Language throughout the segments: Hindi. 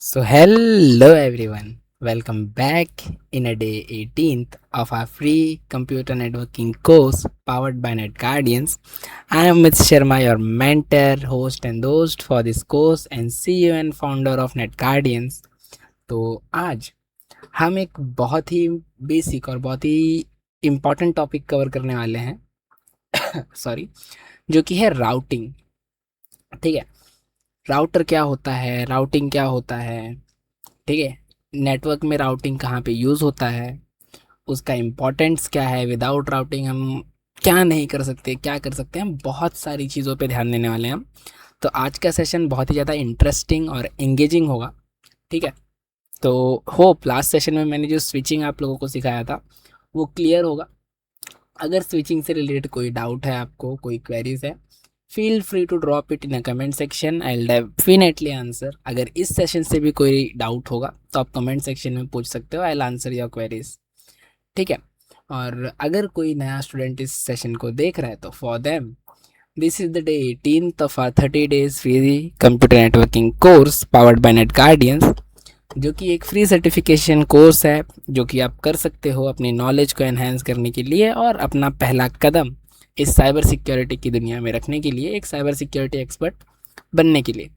Hello everyone, welcome back in a day 18th of our free computer networking course powered by Net Guardians. I am Amit Sharma, your mentor, host, and host for this course, and CEO and founder of Net Guardians. तो आज हम एक बहुत ही बेसिक और बहुत ही इम्पोर्टेंट टॉपिक कवर करने वाले हैं सॉरी, जो कि है राउटिंग। ठीक है, राउटर क्या होता है, राउटिंग क्या होता है, ठीक है, नेटवर्क में राउटिंग कहाँ पे यूज़ होता है, उसका इम्पोर्टेंस क्या है, विदाउट राउटिंग हम क्या नहीं कर सकते, क्या कर सकते हैं, हम बहुत सारी चीज़ों पे ध्यान देने वाले हैं हम। तो आज का सेशन बहुत ही ज़्यादा इंटरेस्टिंग और एंगेजिंग होगा। ठीक है, तो होप लास्ट सेशन में मैंने जो स्विचिंग आप लोगों को सिखाया था वो क्लियर होगा। अगर स्विचिंग से रिलेटेड कोई डाउट है, आपको कोई क्वेरीज है, feel free to drop it in a comment section, I will definitely answer. अगर इस सेशन से भी कोई डाउट होगा तो आप कमेंट सेक्शन में पूछ सकते हो, I will answer your queries. ठीक है, और अगर कोई नया स्टूडेंट इस सेशन को देख रहा है तो for them this is the day 18th of our 30 days free computer networking course powered by Net Guardians, जो कि एक फ्री सर्टिफिकेशन कोर्स है जो कि आप कर सकते हो अपनी नॉलेज को एनहेंस करने के लिए और अपना पहला कदम इस साइबर सिक्योरिटी की दुनिया में रखने के लिए, एक साइबर सिक्योरिटी एक्सपर्ट बनने के लिए।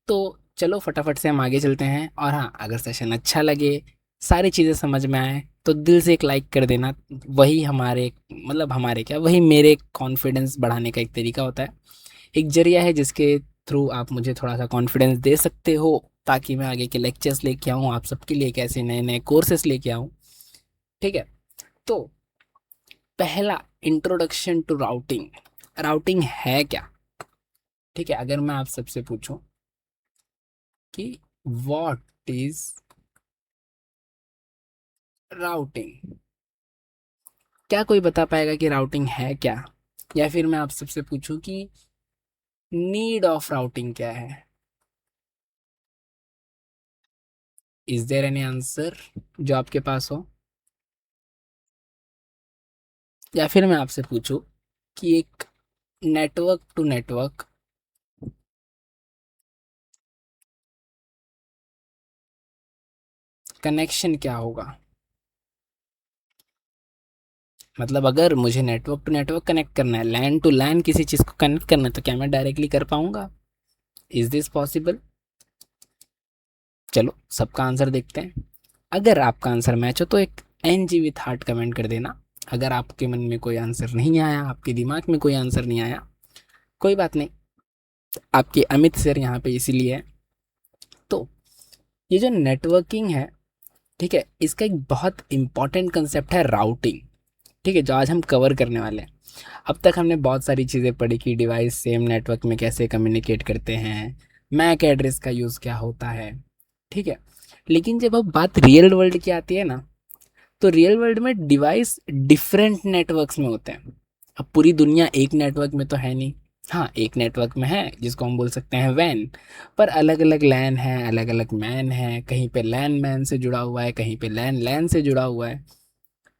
तो चलो फटाफट से हम आगे चलते हैं। और हाँ, अगर सेशन अच्छा लगे, सारी चीज़ें समझ में आए तो दिल से एक लाइक कर देना। वही हमारे हमारे क्या, वही मेरे कॉन्फिडेंस बढ़ाने का एक तरीका होता है, एक जरिया है जिसके थ्रू आप मुझे थोड़ा सा कॉन्फिडेंस दे सकते हो, ताकि मैं आगे के लेक्चर्स लेके आऊँ, आप सबके लिए कैसे नए नए कोर्सेस लेके आऊँ। ठीक है, तो पहला, इंट्रोडक्शन टू राउटिंग। राउटिंग है क्या? ठीक है, अगर मैं आप सबसे पूछूं कि व्हाट इज राउटिंग, क्या कोई बता पाएगा कि राउटिंग है क्या? या फिर मैं आप सबसे पूछूं कि नीड ऑफ राउटिंग क्या है? इज देयर एनी आंसर जो आपके पास हो? या फिर मैं आपसे पूछूं कि एक नेटवर्क टू नेटवर्क कनेक्शन क्या होगा? अगर मुझे नेटवर्क टू नेटवर्क कनेक्ट करना है, लैन टू लैन किसी चीज़ को कनेक्ट करना है, तो क्या मैं डायरेक्टली कर पाऊंगा? Is this possible? चलो सबका आंसर देखते हैं। अगर आपका आंसर मैच हो तो एक NG विथ हार्ट कमेंट कर देना। अगर आपके मन में कोई आंसर नहीं आया, आपके दिमाग में कोई आंसर नहीं आया, कोई बात नहीं, आपके अमित सर यहाँ पे इसीलिए है। तो ये जो नेटवर्किंग है, ठीक है, इसका एक बहुत इंपॉर्टेंट कंसेप्ट है राउटिंग। ठीक है, जो आज हम कवर करने वाले हैं। अब तक हमने बहुत सारी चीज़ें पढ़ी कि डिवाइस सेम नेटवर्क में कैसे कम्युनिकेट करते हैं, मैक एड्रेस का यूज़ क्या होता है। ठीक है, लेकिन जब अब बात रियल वर्ल्ड की आती है ना, तो रियल वर्ल्ड में डिवाइस डिफरेंट नेटवर्क्स में होते हैं। अब पूरी दुनिया एक नेटवर्क में तो है नहीं। हाँ, एक नेटवर्क में है जिसको हम बोल सकते हैं वैन, पर अलग अलग लैन है, अलग अलग मैन है, कहीं पे लैन मैन से जुड़ा हुआ है, कहीं पे लैन लैन से जुड़ा हुआ है।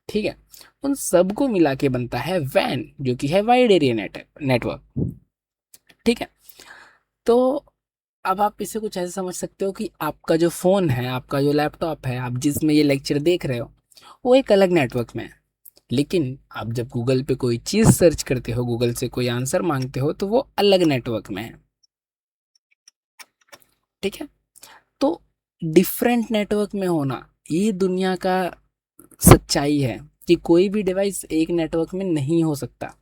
ठीक है, उन सबको मिला के बनता है वैन, जो कि है वाइड एरिया नेटवर्क। ठीक है, तो अब आप इसे कुछ ऐसे समझ सकते हो कि आपका जो फ़ोन है, आपका जो लैपटॉप है, आप जिसमें ये लेक्चर देख रहे हो, वो एक अलग नेटवर्क में है। लेकिन आप जब गूगल पे कोई चीज़ सर्च करते हो, गूगल से कोई आंसर मांगते हो, तो वो अलग नेटवर्क में है। ठीक है, तो डिफरेंट नेटवर्क में होना, ये दुनिया का सच्चाई है कि कोई भी डिवाइस एक नेटवर्क में नहीं हो सकता।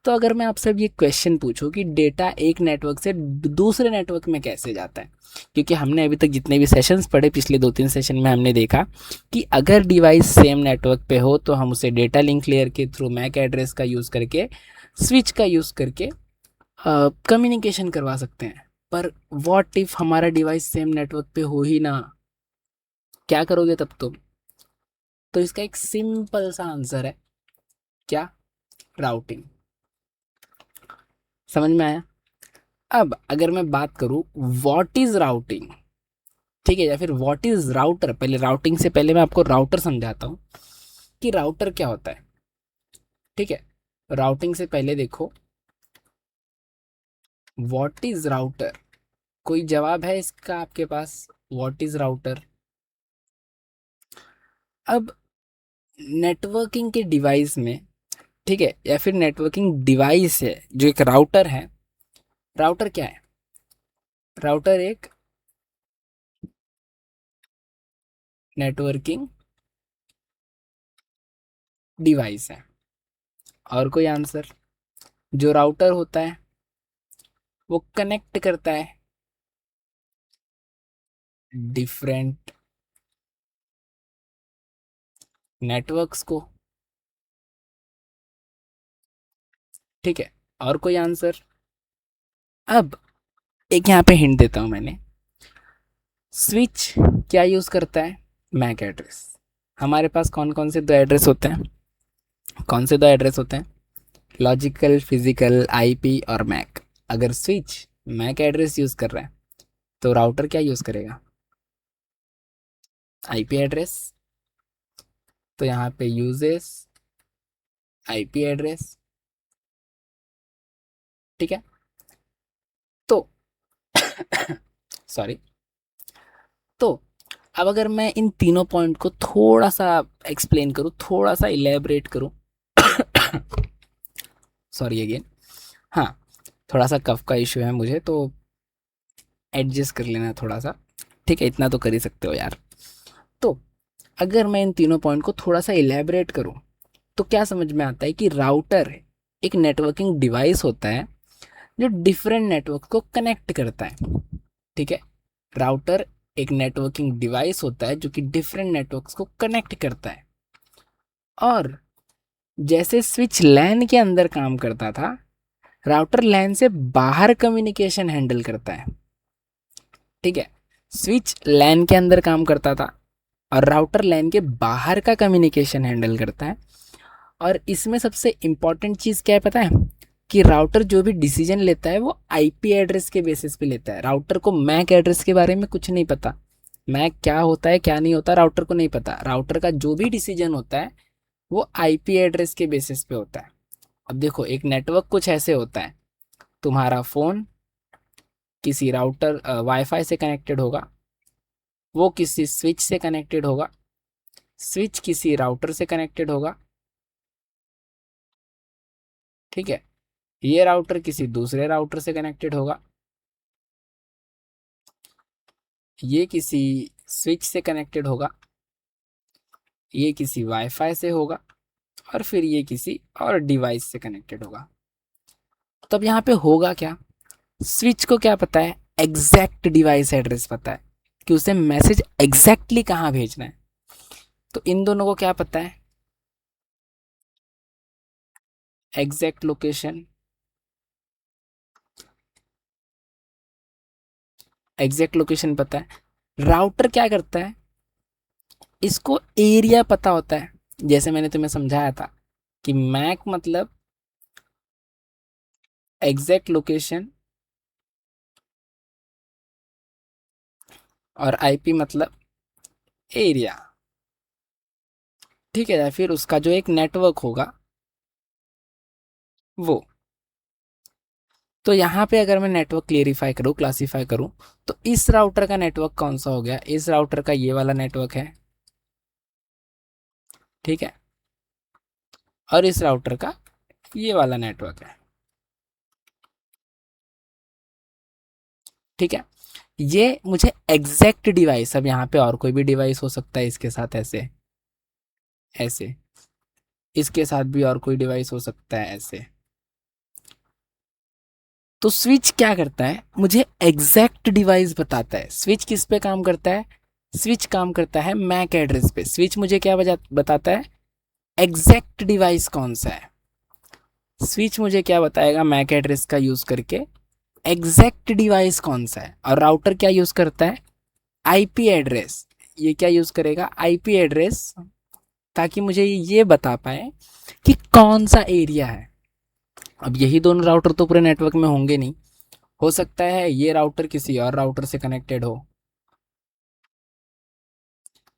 तो अगर मैं आपसे अब ये क्वेश्चन पूछूं कि डेटा एक नेटवर्क से दूसरे नेटवर्क में कैसे जाता है, क्योंकि हमने अभी तक जितने भी सेशंस पढ़े, पिछले 2-3 सेशन में हमने देखा कि अगर डिवाइस सेम नेटवर्क पे हो तो हम उसे डेटा लिंक लेयर के थ्रू मैक एड्रेस का यूज़ करके, स्विच का यूज़ करके कम्युनिकेशन करवा सकते हैं। पर व्हाट इफ हमारा डिवाइस सेम नेटवर्क पे हो ही ना, क्या करोगे तब तुम? तो इसका एक सिंपल सा आंसर है, क्या? राउटिंग। समझ में आया? अब अगर मैं बात करूं व्हाट इज राउटिंग, ठीक है, या फिर व्हाट इज राउटर, पहले राउटिंग से पहले मैं आपको राउटर समझाता हूं कि राउटर क्या होता है। ठीक है, राउटिंग से पहले देखो, व्हाट इज राउटर, कोई जवाब है इसका आपके पास? What is router? अब नेटवर्किंग के डिवाइस में, ठीक है, या फिर नेटवर्किंग डिवाइस है जो एक राउटर है। राउटर क्या है? राउटर एक नेटवर्किंग डिवाइस है। और कोई आंसर? जो राउटर होता है वो कनेक्ट करता है डिफरेंट नेटवर्क्स को। ठीक है, और कोई आंसर? अब एक यहाँ पे हिंट देता हूं मैंने। स्विच क्या यूज करता है? MAC address. हमारे पास कौन कौन से दो एड्रेस होते हैं? कौन से दो एड्रेस होते हैं? लॉजिकल, फिजिकल, आईपी और मैक। अगर स्विच मैक एड्रेस यूज कर रहा है तो राउटर क्या यूज करेगा? IP address. तो यहाँ पे यूजेस आईपी एड्रेस। ठीक है, तो सॉरी। तो अब अगर मैं इन तीनों पॉइंट को थोड़ा सा एक्सप्लेन करूं, थोड़ा सा इलेबरेट करूं, सॉरी अगेन। हाँ, थोड़ा सा कफ का इशू है मुझे, तो एडजस्ट कर लेना थोड़ा सा। ठीक है, इतना तो कर ही सकते हो यार। तो अगर मैं इन तीनों पॉइंट को थोड़ा सा इलेबरेट करूं तो क्या समझ में आता है कि राउटर एक नेटवर्किंग डिवाइस होता है जो डिफरेंट नेटवर्क को कनेक्ट करता है। ठीक है, राउटर एक नेटवर्किंग डिवाइस होता है जो कि डिफरेंट नेटवर्क्स को कनेक्ट करता है। और जैसे स्विच लैन के अंदर काम करता था, राउटर लैन से बाहर कम्युनिकेशन हैंडल करता है। ठीक है, स्विच लैन के अंदर काम करता था और राउटर लैन के बाहर का कम्युनिकेशन हैंडल करता है। और इसमें सबसे इंपॉर्टेंट चीज़ क्या है पता है? कि राउटर जो भी डिसीजन लेता है वो आईपी एड्रेस के बेसिस पे लेता है। राउटर को मैक एड्रेस के बारे में कुछ नहीं पता। मैक क्या होता है क्या नहीं होता राउटर को नहीं पता। राउटर का जो भी डिसीजन होता है वो आईपी एड्रेस के बेसिस पे होता है। अब देखो, एक नेटवर्क कुछ ऐसे होता है। तुम्हारा फ़ोन किसी राउटर वाईफाई से कनेक्टेड होगा, वो किसी स्विच से कनेक्टेड होगा, स्विच किसी राउटर से कनेक्टेड होगा। ठीक है, ये राउटर किसी दूसरे राउटर से कनेक्टेड होगा, ये किसी स्विच से कनेक्टेड होगा, ये किसी वाईफाई से होगा, और फिर ये किसी और डिवाइस से कनेक्टेड होगा। तब यहाँ पे होगा क्या? स्विच को क्या पता है? एग्जैक्ट डिवाइस एड्रेस पता है कि उसे मैसेज एग्जैक्टली कहाँ भेजना है। तो इन दोनों को क्या पता है? Exact location. एग्जैक्ट लोकेशन पता है। राउटर क्या करता है? इसको एरिया पता होता है। जैसे मैंने तुम्हें समझाया था कि मैक मतलब एग्जैक्ट लोकेशन और आईपी मतलब एरिया। ठीक है, या फिर उसका जो एक नेटवर्क होगा वो। तो यहाँ पे अगर मैं नेटवर्क क्लेरिफाई करूँ, क्लासीफाई करूँ, तो इस राउटर का नेटवर्क कौन सा हो गया? इस राउटर का ये वाला नेटवर्क है। ठीक है, और इस राउटर का ये वाला नेटवर्क है। ठीक है, ये मुझे एग्जैक्ट डिवाइस, अब यहाँ पे और कोई भी डिवाइस हो सकता है इसके साथ, ऐसे ऐसे, इसके साथ भी और कोई डिवाइस हो सकता है ऐसे। तो स्विच क्या करता है? मुझे एग्जैक्ट डिवाइस बताता है। स्विच किस पे काम करता है? स्विच काम करता है मैक एड्रेस पे। स्विच मुझे क्या बताता है? एग्जैक्ट डिवाइस कौन सा है। स्विच मुझे क्या बताएगा मैक एड्रेस का यूज करके? एग्जैक्ट डिवाइस कौन सा है। और राउटर क्या यूज करता है? IP address. ये क्या यूज करेगा? आईपी एड्रेस, ताकि मुझे ये बता पाए कि कौन सा एरिया है। अब यही दोनों राउटर तो पूरे नेटवर्क में होंगे नहीं। हो सकता है ये राउटर किसी और राउटर से कनेक्टेड हो,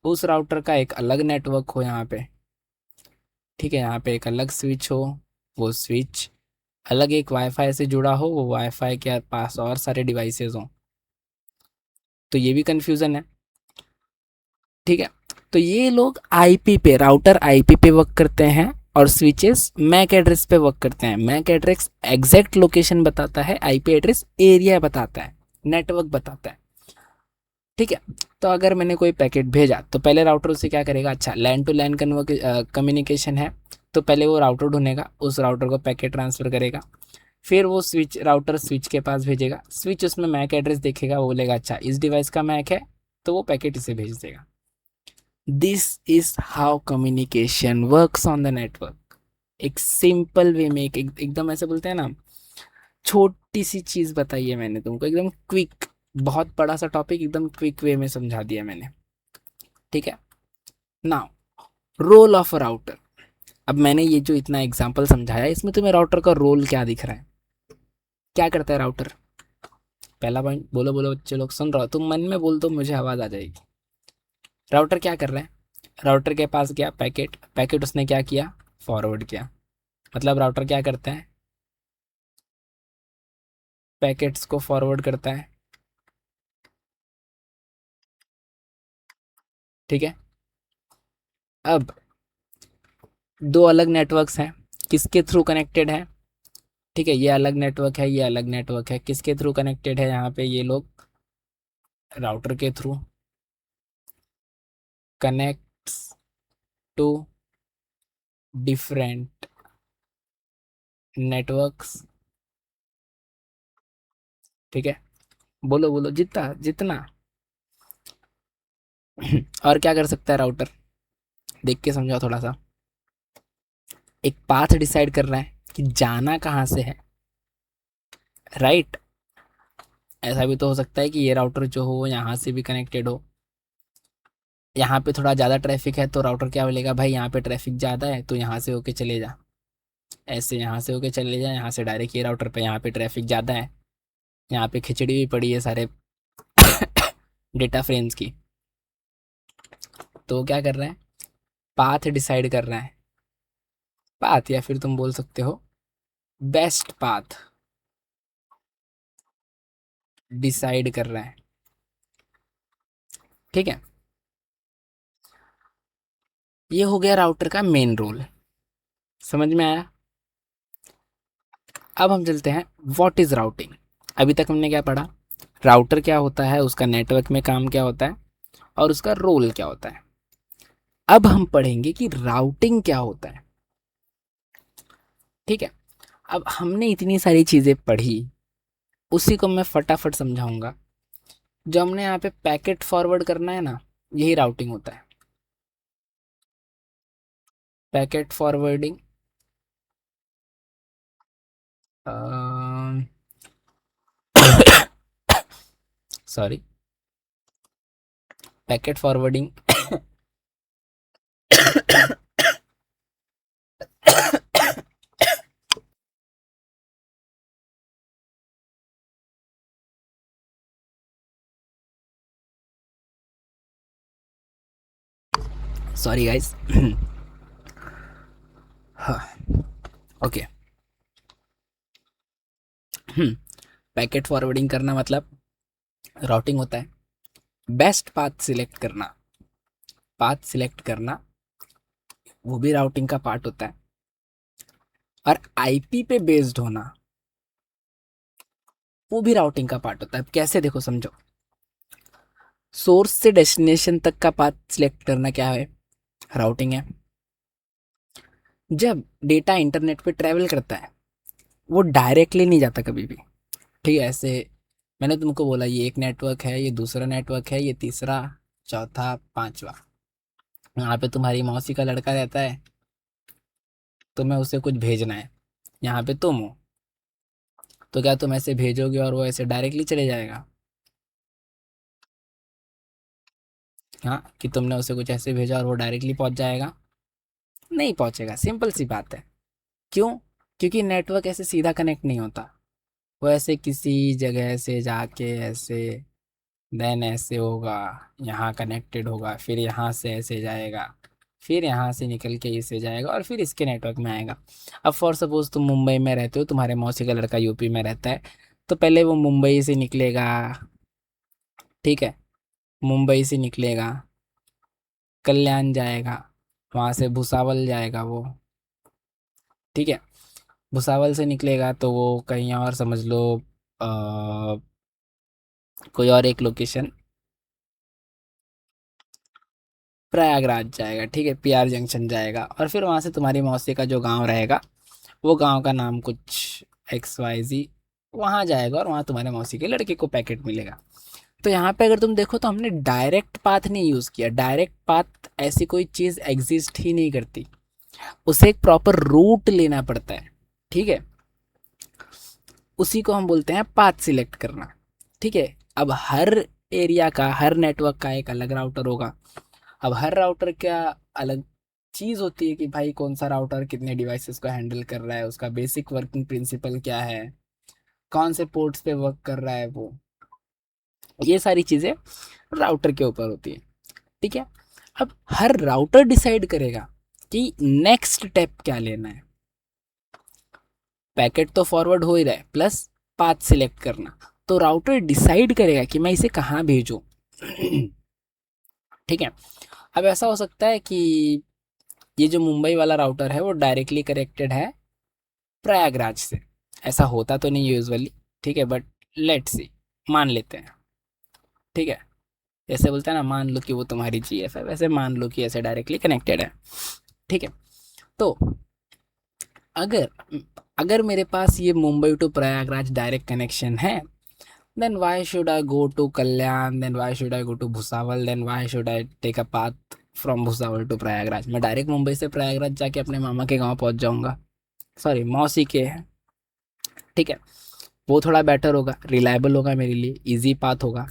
उस राउटर का एक अलग नेटवर्क हो यहाँ पे। ठीक है, यहाँ पे एक अलग स्विच हो, वो स्विच अलग एक वाईफाई से जुड़ा हो, वो वाईफाई के पास और सारे डिवाइसेस हों। तो ये भी कंफ्यूजन है। ठीक है, तो ये लोग आईपी पे, राउटर आईपी पे वर्क करते हैं और स्विचेस मैक एड्रेस पे वर्क करते हैं। मैक एड्रेस एग्जैक्ट लोकेशन बताता है, आईपी एड्रेस एरिया बताता है, नेटवर्क बताता है। ठीक है, तो अगर मैंने कोई पैकेट भेजा तो पहले राउटर उसे क्या करेगा, अच्छा लैन टू लैन कम्युनिकेशन है तो पहले वो राउटर ढूंढेगा, उस राउटर को पैकेट ट्रांसफर करेगा, फिर वो स्विच, राउटर स्विच के पास भेजेगा, स्विच उसमें मैक एड्रेस देखेगा, वो बोलेगा अच्छा इस डिवाइस का मैक है, तो वो पैकेट इसे भेज देगा। This is how communication works on the network. एक सिंपल वे में, एकदम ऐसे बोलते हैं ना, छोटी सी चीज बताई है मैंने तुमको, एकदम क्विक, बहुत बड़ा सा टॉपिक एकदम क्विक वे में समझा दिया मैंने। ठीक है, now role of a router. अब मैंने ये जो इतना एग्जांपल समझाया, इसमें तुम्हें राउटर का रोल क्या दिख रहा है, क्या करता है राउटर? पहला पॉइंट बोलो, बोलो बच्चे लोग, सुन रहा हो तुम, मन में बोल दो, मुझे आवाज आ जाएगी। राउटर क्या कर रहा है? राउटर के पास गया पैकेट, पैकेट उसने क्या किया, फॉरवर्ड किया। मतलब राउटर क्या करता है, पैकेट्स को फॉरवर्ड करता है। ठीक है, अब दो अलग नेटवर्क्स हैं, किसके थ्रू कनेक्टेड है? ठीक है, ये अलग नेटवर्क है, ये अलग नेटवर्क है, किसके थ्रू कनेक्टेड है यहाँ पे ये लोग? राउटर के through connects to different networks. ठीक है, बोलो बोलो जितना जितना। और क्या कर सकता है राउटर, देख के समझाओ थोड़ा सा। एक पाथ डिसाइड कर रहा है कि जाना कहाँ से है, राइट? ऐसा भी तो हो सकता है कि ये राउटर जो हो वो यहाँ से भी कनेक्टेड हो, यहाँ पे थोड़ा ज़्यादा ट्रैफिक है तो राउटर क्या बोलेगा, भाई यहाँ पे ट्रैफिक ज़्यादा है तो यहाँ से होके चले जा, ऐसे यहाँ से होके चले जा, यहाँ से डायरेक्ट ये राउटर पे, यहाँ पे ट्रैफिक ज़्यादा है, यहाँ पे खिचड़ी भी पड़ी है सारे डेटा फ्रेम्स की। तो वो क्या कर रहा है, पाथ डिसाइड कर रहा है, पाथ या फिर तुम बोल सकते हो बेस्ट पाथ डिसाइड कर रहा है। ठीक है, ये हो गया राउटर का मेन रोल, समझ में आया? अब हम चलते हैं व्हाट इज राउटिंग। अभी तक हमने क्या पढ़ा, राउटर क्या होता है, उसका नेटवर्क में काम क्या होता है और उसका रोल क्या होता है। अब हम पढ़ेंगे कि राउटिंग क्या होता है। ठीक है, अब हमने इतनी सारी चीज़ें पढ़ी, उसी को मैं फटाफट समझाऊंगा। जो हमने यहाँ पे पैकेट फॉरवर्ड करना है ना, यही राउटिंग होता है, packet forwarding. Sorry, packet forwarding. Sorry guys. Okay, packet forwarding करना मतलब राउटिंग होता है। बेस्ट पाथ सिलेक्ट करना, पाथ सिलेक्ट करना वो भी राउटिंग का पार्ट होता है। और आईपी पे बेस्ड होना वो भी राउटिंग का पार्ट होता है। अब कैसे, देखो समझो, सोर्स से डेस्टिनेशन तक का पाथ सिलेक्ट करना क्या है, राउटिंग है। जब डेटा इंटरनेट पे ट्रैवल करता है वो डायरेक्टली नहीं जाता कभी भी। ठीक है, ऐसे मैंने तुमको बोला ये एक नेटवर्क है, ये दूसरा नेटवर्क है, ये तीसरा, चौथा, पांचवा। यहाँ पे तुम्हारी मौसी का लड़का रहता है, तुम्हें उसे कुछ भेजना है, यहाँ पे तुम हो, तो क्या तुम ऐसे भेजोगे और वो ऐसे डायरेक्टली चले जाएगा? हाँ, कि तुमने उसे कुछ ऐसे भेजा और वो डायरेक्टली पहुंच जाएगा? नहीं पहुंचेगा, सिंपल सी बात है। क्यों? क्योंकि नेटवर्क ऐसे सीधा कनेक्ट नहीं होता, वो ऐसे किसी जगह से जाके ऐसे, देन ऐसे होगा, यहाँ कनेक्टेड होगा, फिर यहाँ से ऐसे जाएगा, फिर यहाँ से निकल के इसे जाएगा और फिर इसके नेटवर्क में आएगा। अब फॉर सपोज तुम मुंबई में रहते हो, तुम्हारे मौसी का लड़का यूपी में रहता है, तो पहले वो मुंबई से निकलेगा, ठीक है, मुंबई से निकलेगा, कल्याण जाएगा, वहाँ से भुसावल जाएगा वो। ठीक है, भुसावल से निकलेगा तो वो कहीं और समझ लो, कोई और एक लोकेशन, प्रयागराज जाएगा। ठीक है, पीआर जंक्शन जाएगा, और फिर वहाँ से तुम्हारी मौसी का जो गांव रहेगा, वो गांव का नाम कुछ XYZ, वहाँ जाएगा और वहाँ तुम्हारे मौसी के लड़के को पैकेट मिलेगा। तो यहाँ पे अगर तुम देखो तो हमने डायरेक्ट पाथ नहीं यूज़ किया। डायरेक्ट पाथ ऐसी कोई चीज़ एग्जिस्ट ही नहीं करती, उसे एक प्रॉपर रूट लेना पड़ता है। ठीक है, उसी को हम बोलते हैं पाथ सिलेक्ट करना। ठीक है, अब हर एरिया का, हर नेटवर्क का एक अलग राउटर होगा। अब हर राउटर का अलग चीज़ होती है कि भाई कौन सा राउटर कितने डिवाइसेस को हैंडल कर रहा है, उसका बेसिक वर्किंग प्रिंसिपल क्या है, कौन से पोर्ट्स पे वर्क कर रहा है वो, ये सारी चीज़ें राउटर के ऊपर होती है। ठीक है, अब हर राउटर डिसाइड करेगा कि नेक्स्ट स्टेप क्या लेना है। पैकेट तो फॉरवर्ड हो ही रहा है, प्लस पाथ सिलेक्ट करना, तो राउटर डिसाइड करेगा कि मैं इसे कहाँ भेजूँ। ठीक है, अब ऐसा हो सकता है कि ये जो मुंबई वाला राउटर है वो डायरेक्टली कनेक्टेड है प्रयागराज से। ऐसा होता तो नहीं यूजुअली, ठीक है, बट लेट्स सी, मान लेते हैं। ठीक है, जैसे बोलते हैं ना, मान लो कि वो तुम्हारी GF है, वैसे मान लो कि ऐसे डायरेक्टली कनेक्टेड है। ठीक है, तो अगर अगर मेरे पास ये Mumbai to Prayagraj direct connection है, then why should I go to Kalyan, then why should I go to Bhusawal, then why should I take a path from Bhusawal to Prayagraj. मैं डायरेक्ट मुंबई से प्रयागराज जाके अपने मामा के गांव पहुंच जाऊंगा, सॉरी मौसी के। ठीक है, वो थोड़ा बेटर होगा, रिलायबल होगा मेरे लिए, इजी पाथ होगा।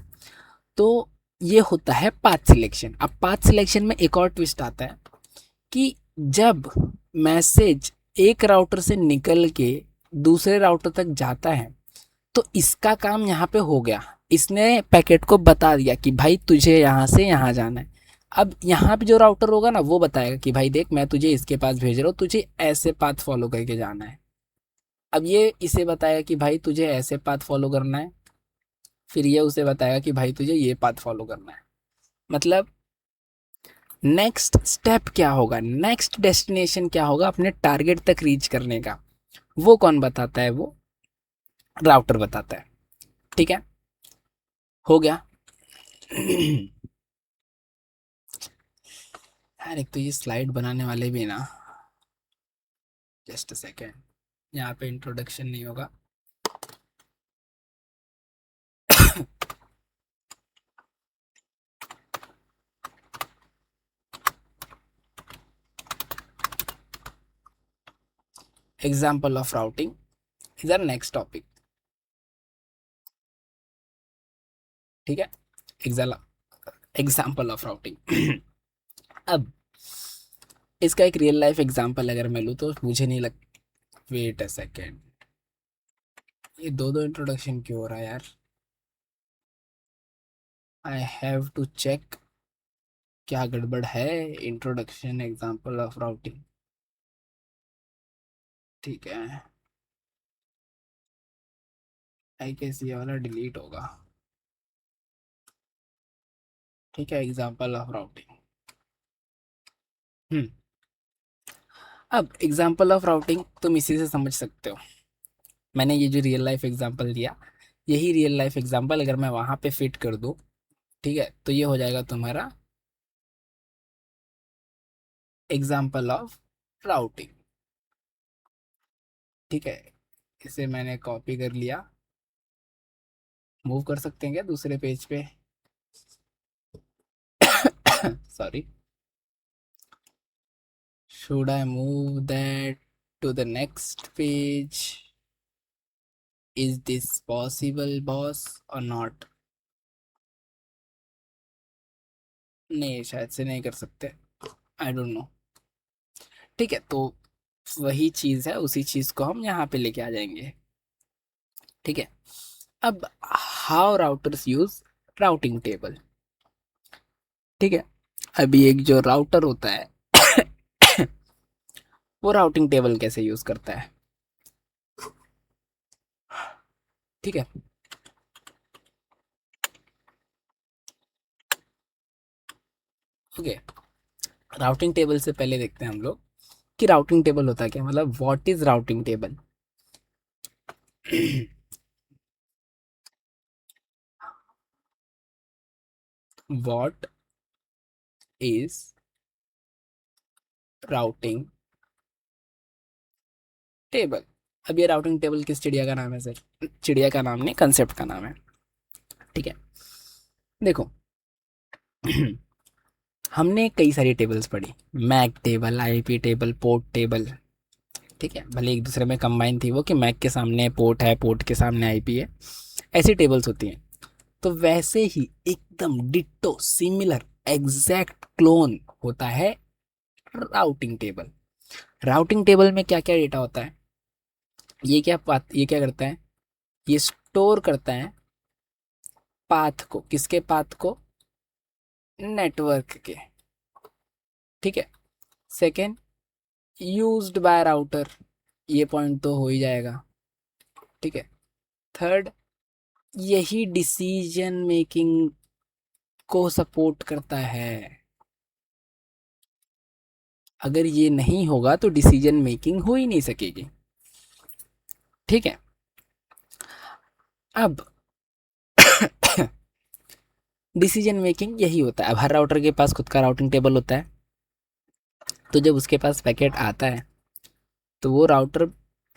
तो ये होता है पाथ सिलेक्शन। अब पाथ सिलेक्शन में एक और ट्विस्ट आता है कि जब मैसेज एक राउटर से निकल के दूसरे राउटर तक जाता है, तो इसका काम यहाँ पे हो गया, इसने पैकेट को बता दिया कि भाई तुझे यहाँ से यहाँ जाना है। अब यहाँ पे जो राउटर होगा ना, वो बताएगा कि भाई देख, मैं तुझे इसके पास भेज रहा हूँ, तुझे ऐसे पाथ फॉलो करके जाना है। अब ये इसे बताएगा कि भाई तुझे ऐसे पाथ फॉलो करना है, फिर ये उसे बताएगा कि भाई तुझे ये पाथ फॉलो करना है। मतलब नेक्स्ट स्टेप क्या होगा, नेक्स्ट डेस्टिनेशन क्या होगा अपने टारगेट तक रीच करने का, वो कौन बताता है? वो राउटर बताता है। ठीक है, हो गया। यार एक तो ये स्लाइड बनाने वाले भी ना, जस्ट अ सेकेंड, यहाँ पे इंट्रोडक्शन नहीं होगा। Example of routing is our next topic. ठीक है, एग्जाम्पल ऑफ राउटिंग। अब इसका एक रियल लाइफ एग्जाम्पल अगर मैं लूँ तो मुझे नहीं लग, वेट अ सेकेंड, ये दो दो इंट्रोडक्शन क्यों हो रहा है यार? आई हैव टू चेक, क्या गड़बड़ है? इंट्रोडक्शन एग्जाम्पल ऑफ राउटिंग, ठीक है, आई गेस ये वाला डिलीट होगा। ठीक है, एग्जाम्पल ऑफ राउटिंग। अब एग्जाम्पल ऑफ राउटिंग तुम इसी से समझ सकते हो। मैंने ये जो रियल लाइफ एग्जाम्पल दिया, यही रियल लाइफ एग्जाम्पल अगर मैं वहाँ पे फिट कर दूँ, ठीक है, तो ये हो जाएगा तुम्हारा एग्जाम्पल ऑफ राउटिंग। ठीक है, इसे मैंने कॉपी कर लिया, मूव कर सकते हैं क्या दूसरे पेज पे? Sorry, should I move that to the next page? Is this possible boss और नॉट? नहीं, शायद से नहीं कर सकते, आई डोंट नो। ठीक है, तो वही चीज़ है, उसी चीज़ को हम यहाँ पे लेके आ जाएंगे। ठीक है, अब how routers use routing table. ठीक है, अभी एक जो राउटर होता है वो राउटिंग टेबल कैसे यूज करता है? ठीक है, ओके, राउटिंग टेबल से पहले देखते हैं हम लोग कि राउटिंग टेबल होता है क्या, मतलब what is routing table. What is routing table. अब ये राउटिंग टेबल किस चिड़िया का नाम है सर? चिड़िया का नाम नहीं, कंसेप्ट का नाम है। ठीक है, देखो, हमने कई सारी टेबल्स पढ़ी, MAC table, IP table, port table. ठीक है, भले एक दूसरे में कंबाइन थी वो कि मैक के सामने पोर्ट है, पोर्ट के सामने आईपी है, ऐसी टेबल्स होती हैं। तो वैसे ही एकदम डिट्टो सिमिलर एग्जैक्ट क्लोन होता है राउटिंग टेबल। राउटिंग टेबल में क्या क्या डेटा होता है? ये क्या करता है? ये स्टोर करता है पाथ को, किसके पाथ को? नेटवर्क के। ठीक है, सेकेंड, यूज्ड बाय राउटर, ये पॉइंट तो हो ही जाएगा। ठीक है, थर्ड, यही डिसीजन मेकिंग को सपोर्ट करता है। अगर ये नहीं होगा तो डिसीजन मेकिंग हो ही नहीं सकेगी। ठीक है, अब डिसीजन मेकिंग यही होता है। अब हर राउटर के पास खुद का राउटिंग टेबल होता है, तो जब उसके पास पैकेट आता है तो वो राउटर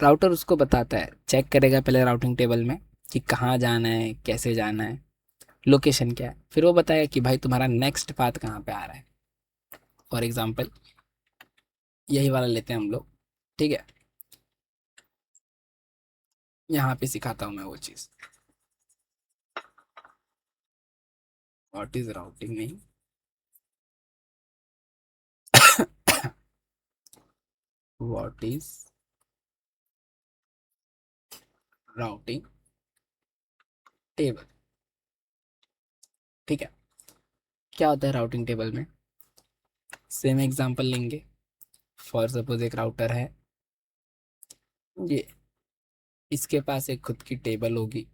राउटर उसको बताता है, चेक करेगा पहले राउटिंग टेबल में कि कहाँ जाना है, कैसे जाना है, लोकेशन क्या है, फिर वो बताएगा कि भाई तुम्हारा नेक्स्ट पाथ कहाँ पे आ रहा है। फॉर एग्जाम्पल यही वाला लेते हैं हम लोग। ठीक है, यहाँ पे सिखाता हूँ मैं वो चीज़, व्हाट इज राउटिंग नहीं, व्हाट इज राउटिंग टेबल। ठीक है, क्या होता है राउटिंग टेबल में? सेम एग्जांपल लेंगे। फॉर सपोज एक राउटर है, ये, इसके पास एक खुद की टेबल होगी।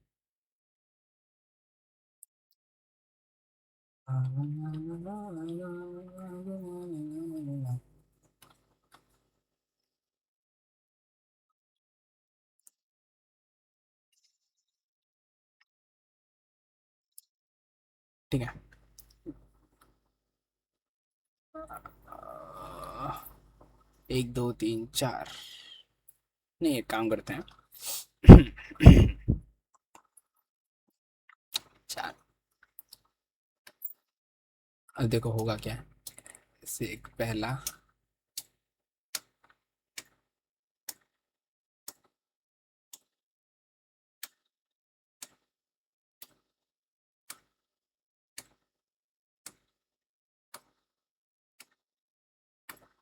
ठीक है, 1 2 3 4, नहीं एक काम करते हैं, 4। अब देखो होगा क्या है, इससे एक पहला,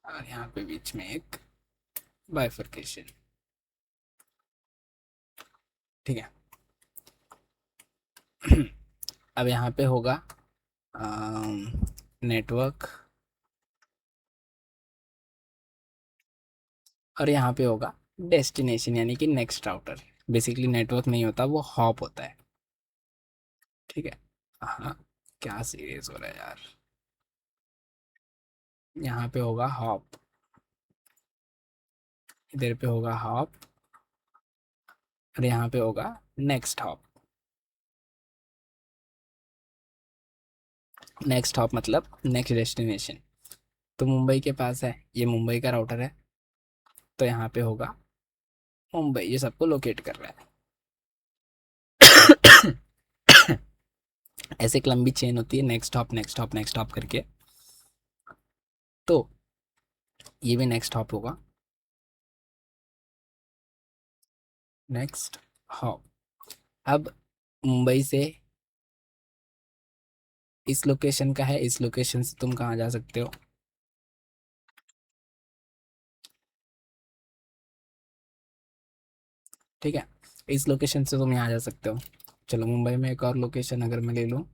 और यहाँ पे बीच में एक बाइफर्केशन। ठीक है, अब यहाँ पे होगा नेटवर्क, और यहाँ पे होगा डेस्टिनेशन यानी कि नेक्स्ट राउटर। बेसिकली नेटवर्क नहीं होता, वो हॉप होता है। ठीक है, हाँ, क्या सीरियस हो रहा है यार। यहाँ पे होगा हॉप, इधर पे होगा हॉप, और यहाँ पे होगा नेक्स्ट हॉप। नेक्स्ट हॉप मतलब नेक्स्ट डेस्टिनेशन। तो मुंबई के पास है, ये मुंबई का राउटर है, तो यहाँ पे होगा मुंबई, ये सबको लोकेट कर रहा है। ऐसे एक लंबी चेन होती है, next hop next hop next hop करके, तो ये भी नेक्स्ट हॉप होगा, नेक्स्ट हॉप। अब मुंबई से इस लोकेशन का है, इस लोकेशन से तुम कहाँ जा सकते हो? ठीक है, इस लोकेशन से तुम यहाँ जा सकते हो। चलो मुंबई में एक और लोकेशन अगर मैं ले लूँ,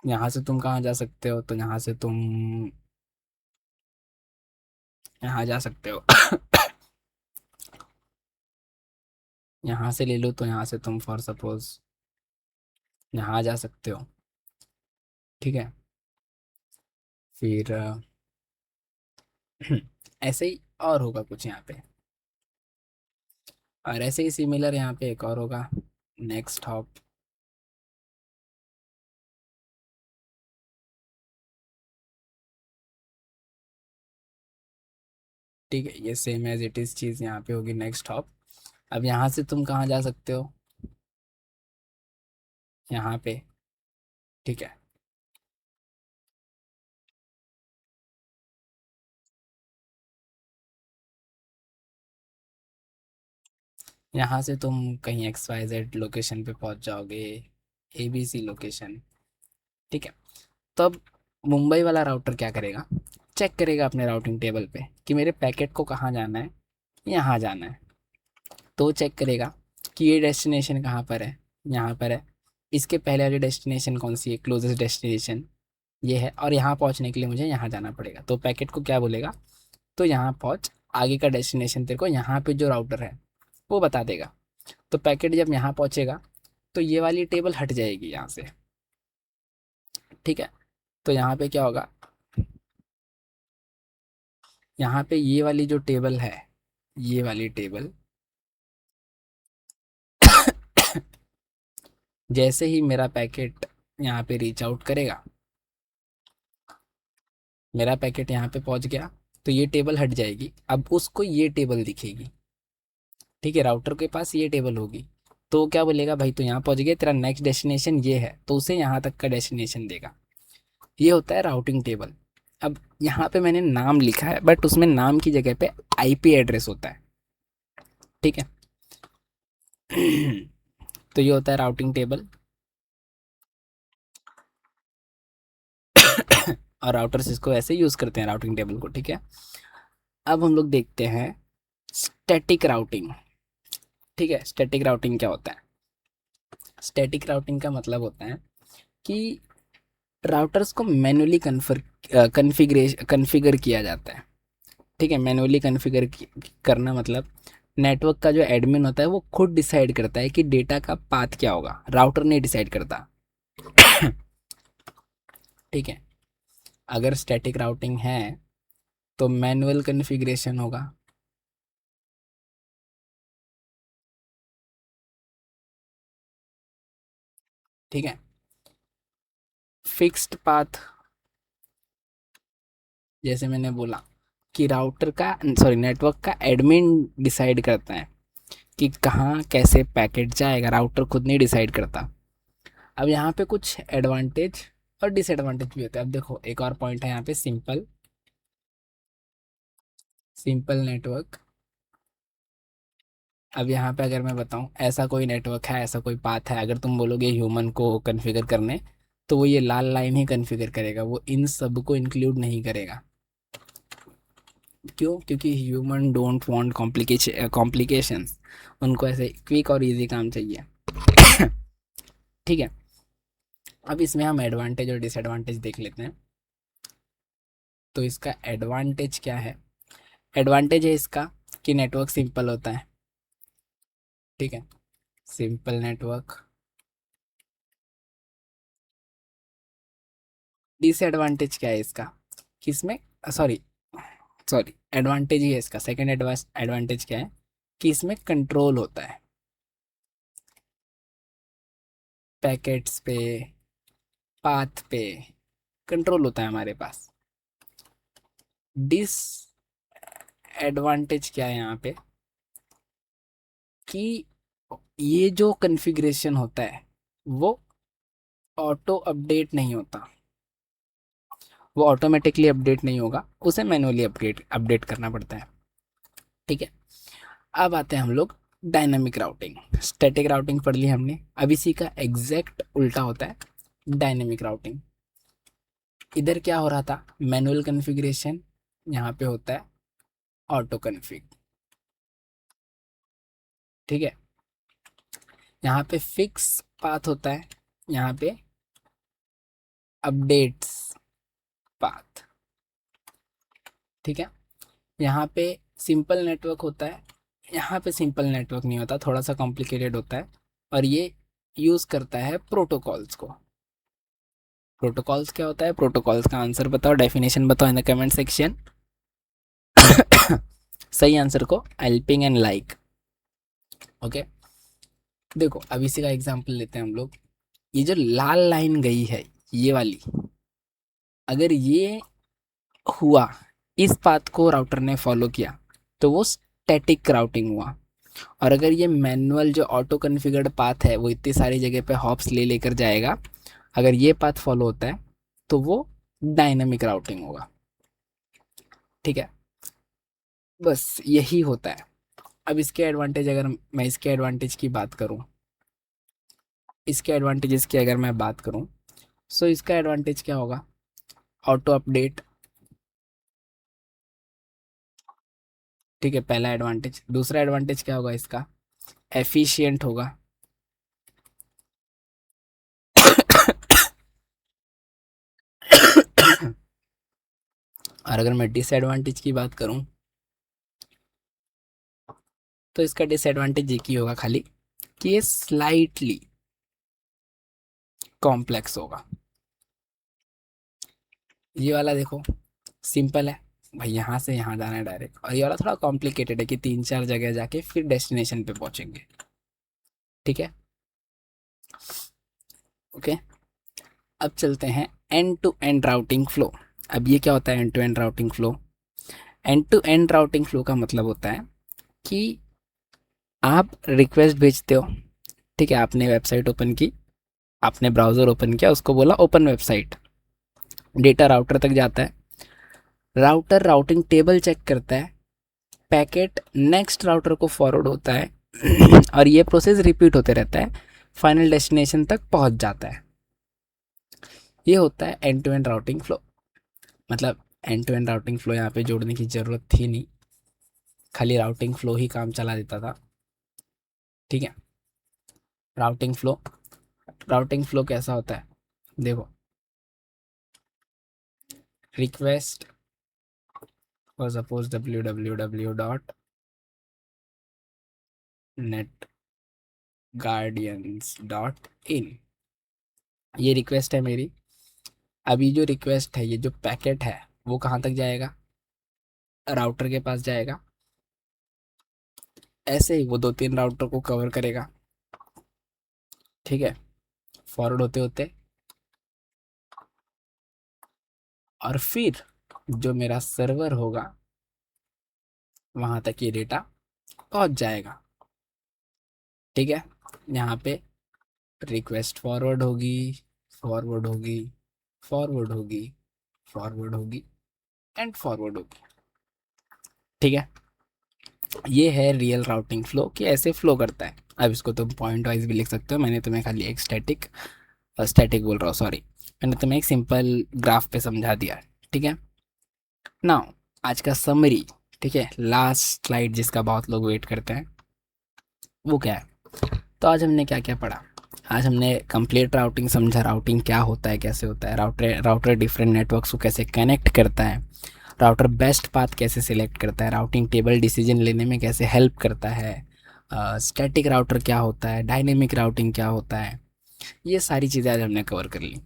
यहाँ से तुम कहाँ जा सकते हो? तो यहाँ से तुम यहाँ जा सकते हो। यहाँ से ले लो, तो यहाँ से तुम फॉर सपोज यहाँ जा सकते हो। ठीक है, फिर ऐसे ही और होगा कुछ यहाँ पे, और ऐसे ही सिमिलर यहाँ पे एक और होगा, नेक्स्ट हॉप। ठीक है, ये सेम एज इट इज चीज़ यहाँ पे होगी, नेक्स्ट हॉप। अब यहाँ से तुम कहाँ जा सकते हो, यहाँ पे। ठीक है, यहाँ से तुम कहीं XYZ लोकेशन पे पहुँच जाओगे, ABC लोकेशन। ठीक है, तो अब मुंबई वाला राउटर क्या करेगा, चेक करेगा अपने राउटिंग टेबल पे कि मेरे पैकेट को कहाँ जाना है, यहाँ जाना है। तो वो चेक करेगा कि ये डेस्टिनेशन कहाँ पर है, यहाँ पर है। इसके पहले वाली डेस्टिनेशन कौन सी है, क्लोजेस्ट डेस्टिनेशन ये है, और यहाँ पहुँचने के लिए मुझे यहाँ जाना पड़ेगा। तो पैकेट को क्या बोलेगा, तो यहाँ पहुँच, आगे का डेस्टिनेशन तेरे को यहाँ पे जो राउटर है वो बता देगा। तो पैकेट जब यहाँ पहुँचेगा तो ये वाली टेबल हट जाएगी यहाँ से। ठीक है, तो यहाँ पे क्या होगा, यहाँ पे ये वाली जो टेबल है, ये वाली टेबल जैसे ही मेरा पैकेट यहाँ पे रीच आउट करेगा, मेरा पैकेट यहाँ पे पहुँच गया, तो ये टेबल हट जाएगी, अब उसको ये टेबल दिखेगी। ठीक है, राउटर के पास ये टेबल होगी, तो वो क्या बोलेगा, भाई तो यहाँ पहुँच गया, तेरा नेक्स्ट डेस्टिनेशन ये है, तो उसे यहाँ तक का डेस्टिनेशन देगा। ये होता है राउटिंग टेबल। अब यहाँ पे मैंने नाम लिखा है, बट उसमें नाम की जगह पे IP एड्रेस होता है। ठीक है। तो ये होता है राउटिंग टेबल। और राउटर्स इसको ऐसे यूज़ करते हैं राउटिंग टेबल को। ठीक है, अब हम लोग देखते हैं स्टैटिक राउटिंग। ठीक है, स्टैटिक राउटिंग क्या होता है, स्टैटिक राउटिंग का मतलब होता है कि राउटर्स को मैनुअली कन्फिगर किया जाता है। ठीक है, मैनुअली कन्फिगर करना मतलब नेटवर्क का जो एडमिन होता है वो खुद डिसाइड करता है कि डेटा का पाथ क्या होगा, राउटर नहीं डिसाइड करता। ठीक है, अगर स्टैटिक राउटिंग है तो मैनुअल कन्फिग्रेशन होगा। ठीक है, फिक्स्ड पाथ, जैसे मैंने बोला कि राउटर का, सॉरी, नेटवर्क का एडमिन डिसाइड करता है कि कहाँ कैसे पैकेट जाएगा, राउटर खुद नहीं डिसाइड करता। अब यहाँ पे कुछ एडवांटेज और डिसएडवांटेज भी होते हैं। अब देखो, एक और पॉइंट है यहाँ पे, सिंपल सिंपल नेटवर्क। अब यहाँ पे अगर मैं बताऊँ, ऐसा कोई नेटवर्क है, ऐसा कोई पाथ है, अगर तुम बोलोगे ह्यूमन को कॉन्फ़िगर करने, तो वो ये लाल लाइन ही कॉन्फ़िगर करेगा, वो इन सब को इंक्लूड नहीं करेगा। क्यों, क्योंकि ह्यूमन डोंट वांट कॉम्प्लिकेशंस, उनको ऐसे क्विक और इजी काम चाहिए। ठीक है, अब इसमें हम एडवांटेज और डिसएडवांटेज देख लेते हैं। तो इसका एडवांटेज क्या है, एडवांटेज है इसका कि नेटवर्क सिंपल होता है। ठीक है, सिंपल नेटवर्क। डिसएडवांटेज क्या है इसका, कि इसमें, सॉरी सॉरी एडवांटेज ही है इसका, सेकंड एडवांटेज क्या है कि इसमें कंट्रोल होता है पैकेट्स पे, पाथ पे कंट्रोल होता है हमारे पास। डिस एडवांटेज क्या है यहाँ पे, कि ये जो कॉन्फ़िगरेशन होता है वो ऑटो अपडेट नहीं होता, वो ऑटोमेटिकली अपडेट नहीं होगा, उसे मैनुअली अपडेट अपडेट करना पड़ता है। ठीक है, अब आते हैं हम लोग डायनामिक राउटिंग। स्टैटिक राउटिंग पढ़ ली हमने, अब इसी का एग्जैक्ट उल्टा होता है डायनेमिक राउटिंग। इधर क्या हो रहा था, मैनुअल कॉन्फ़िगरेशन, यहाँ पे होता है ऑटो कॉन्फ़िग। ठीक है, यहाँ पे फिक्स पाथ होता है, यहाँ पे अपडेट्स पाथ। ठीक है, यहाँ पे सिंपल नेटवर्क होता है, यहाँ पे सिंपल नेटवर्क नहीं होता, थोड़ा सा कॉम्प्लिकेटेड होता है। और ये यूज करता है प्रोटोकॉल्स को। प्रोटोकॉल्स क्या होता है? प्रोटोकॉल्स का आंसर बताओ, डेफिनेशन बताओ इन द कमेंट सेक्शन। सही आंसर को हेल्पिंग एंड लाइक। ओके, देखो अब इसी का एग्जांपल लेते हैं हम लोग। ये जो लाल लाइन गई है, ये वाली, अगर ये हुआ, इस पाथ को राउटर ने फॉलो किया, तो वो स्टैटिक राउटिंग हुआ। और अगर ये मैनुअल जो ऑटो कन्फिगर्ड पाथ है, वो इतनी सारी जगह पे हॉप्स ले लेकर जाएगा, अगर ये पाथ फॉलो होता है तो वो डायनामिक राउटिंग होगा। ठीक है, बस यही होता है। अब इसके एडवांटेज, अगर मैं इसके एडवांटेज की बात करूं, इसके एडवांटेजेस की अगर मैं बात करूं, सो इसका एडवांटेज क्या होगा? Auto update. ठीक है, पहला एडवांटेज। दूसरा एडवांटेज क्या होगा इसका? एफिशिएंट होगा। और अगर मैं डिसएडवांटेज की बात करूं, तो इसका डिसएडवांटेज एक ही होगा खाली, कि ये स्लाइटली कॉम्प्लेक्स होगा। ये वाला देखो सिंपल है भाई, यहाँ से यहाँ जाना है डायरेक्ट, और ये वाला थोड़ा कॉम्प्लिकेटेड है कि 3-4 जगह जाके फिर डेस्टिनेशन पे पहुंचेंगे। ठीक है, ओके। अब चलते हैं end to end routing flow. अब ये क्या होता है end to end routing flow? End to end routing flow का मतलब होता है कि आप रिक्वेस्ट भेजते हो, ठीक है, आपने वेबसाइट ओपन की, आपने ब्राउज़र ओपन किया, उसको बोला ओपन वेबसाइट, डेटा राउटर तक जाता है, राउटर राउटिंग टेबल चेक करता है, पैकेट नेक्स्ट राउटर को फॉरवर्ड होता है और ये प्रोसेस रिपीट होते रहता है, फाइनल डेस्टिनेशन तक पहुंच जाता है। ये होता है end to end routing flow. मतलब end to end routing flow यहाँ पे जोड़ने की ज़रूरत थी नहीं, खाली राउटिंग फ्लो ही काम चला देता था। ठीक है, राउटिंग फ्लो। राउटिंग फ्लो कैसा होता है? देखो, रिक्वेस्ट और सपोज www.netguardians.in, ये रिक्वेस्ट है मेरी। अभी जो रिक्वेस्ट है, ये जो पैकेट है, वो कहाँ तक जाएगा? राउटर के पास जाएगा। ऐसे ही वो 2-3 राउटर को कवर करेगा। ठीक है, फॉरवर्ड होते होते, और फिर जो मेरा सर्वर होगा, वहाँ तक ये डेटा पहुँच जाएगा। ठीक है, यहाँ पे रिक्वेस्ट फॉरवर्ड होगी, फॉरवर्ड होगी, फॉरवर्ड होगी, फॉरवर्ड होगी एंड फॉरवर्ड होगी। ठीक है, ये है रियल राउटिंग फ्लो कि ऐसे फ्लो करता है। अब इसको तुम पॉइंट वाइज भी लिख सकते हो, मैंने तुम्हें खाली एक स्टैटिक बोल रहा हूँ, सॉरी, मैंने तुम्हें एक सिंपल ग्राफ पे समझा दिया। ठीक है, नाउ आज का समरी। ठीक है, लास्ट स्लाइड जिसका बहुत लोग वेट करते हैं, वो क्या है? तो आज हमने क्या क्या पढ़ा? आज हमने कंप्लीट राउटिंग समझा, राउटिंग क्या होता है, कैसे होता है, राउटर डिफरेंट नेटवर्क्स को कैसे कनेक्ट करता है, राउटर बेस्ट पाथ कैसे सिलेक्ट करता है, राउटिंग टेबल डिसीजन लेने में कैसे हेल्प करता है, स्टैटिक राउटर क्या होता है, डायनेमिक राउटिंग क्या होता है, ये सारी चीज़ें आज हमने कवर कर ली।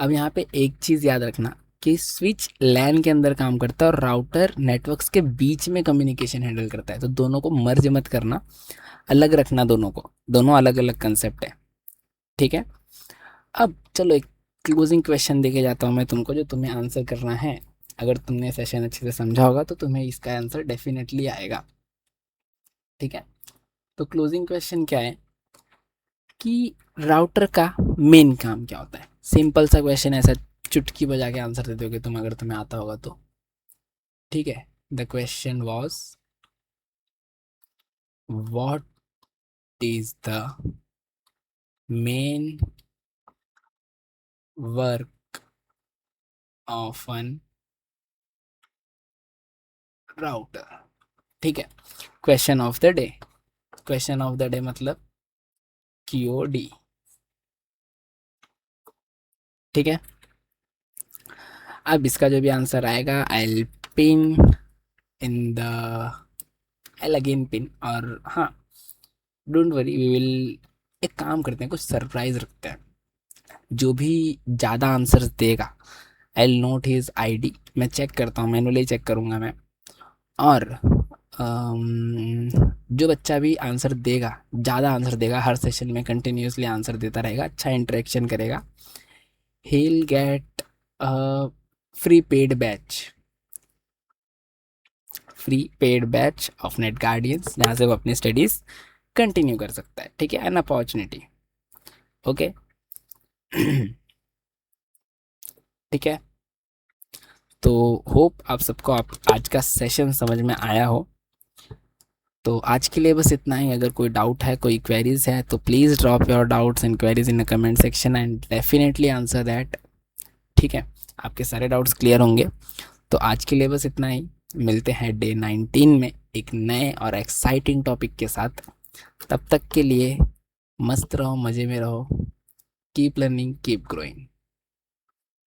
अब यहाँ पे एक चीज़ याद रखना कि स्विच लैन के अंदर काम करता है और राउटर नेटवर्क्स के बीच में कम्युनिकेशन हैंडल करता है, तो दोनों को मर्ज मत करना, अलग रखना दोनों को, दोनों अलग अलग कंसेप्ट है। ठीक है, अब चलो एक क्लोजिंग क्वेश्चन देके जाता हूँ मैं तुमको, जो तुम्हें आंसर करना है। अगर तुमने सेशन अच्छे से समझा होगा तो तुम्हें इसका आंसर डेफिनेटली आएगा। ठीक है, तो क्लोजिंग क्वेश्चन क्या है कि राउटर का मेन काम क्या होता है? सिंपल सा क्वेश्चन, ऐसा चुटकी बजा के आंसर दे दोगे तुम, अगर तुम्हें आता होगा तो। ठीक है, the question was what is the main work of an router. ठीक है, question of the day. Question of the day मतलब QOD। ठीक है, अब इसका जो भी आंसर आएगा, I pin in the eye again pin, और हाँ, डोंट वरी, वी विल एक काम करते हैं, कुछ सरप्राइज रखते हैं। जो भी ज़्यादा आंसर्स देगा, आई नोट हिज आईडी, मैं चेक करता हूँ, मैनुअली चेक करूँगा मैं। और जो बच्चा भी आंसर देगा, ज़्यादा आंसर देगा, हर सेशन में कंटिन्यूसली आंसर देता रहेगा, अच्छा इंटरेक्शन करेगा, he will get free paid batch, free paid batch of net guardians, जहाँ से वो अपनी स्टडीज़ कंटिन्यू कर सकता है। ठीक है, एन अपॉर्चुनिटी। ओके। ठीक है, तो होप आप सबको आप आज का सेशन समझ में आया हो। तो आज के लिए बस इतना ही। अगर कोई डाउट है, कोई क्वेरीज है, तो please drop your doubts and queries in the comment section and definitely answer that. ठीक है, आपके सारे डाउट्स क्लियर होंगे। तो आज के लिए बस इतना ही। मिलते हैं डे 19 में एक नए और एक्साइटिंग टॉपिक के साथ। तब तक के लिए मस्त रहो, मज़े में रहो, कीप लर्निंग, कीप ग्रोइंग।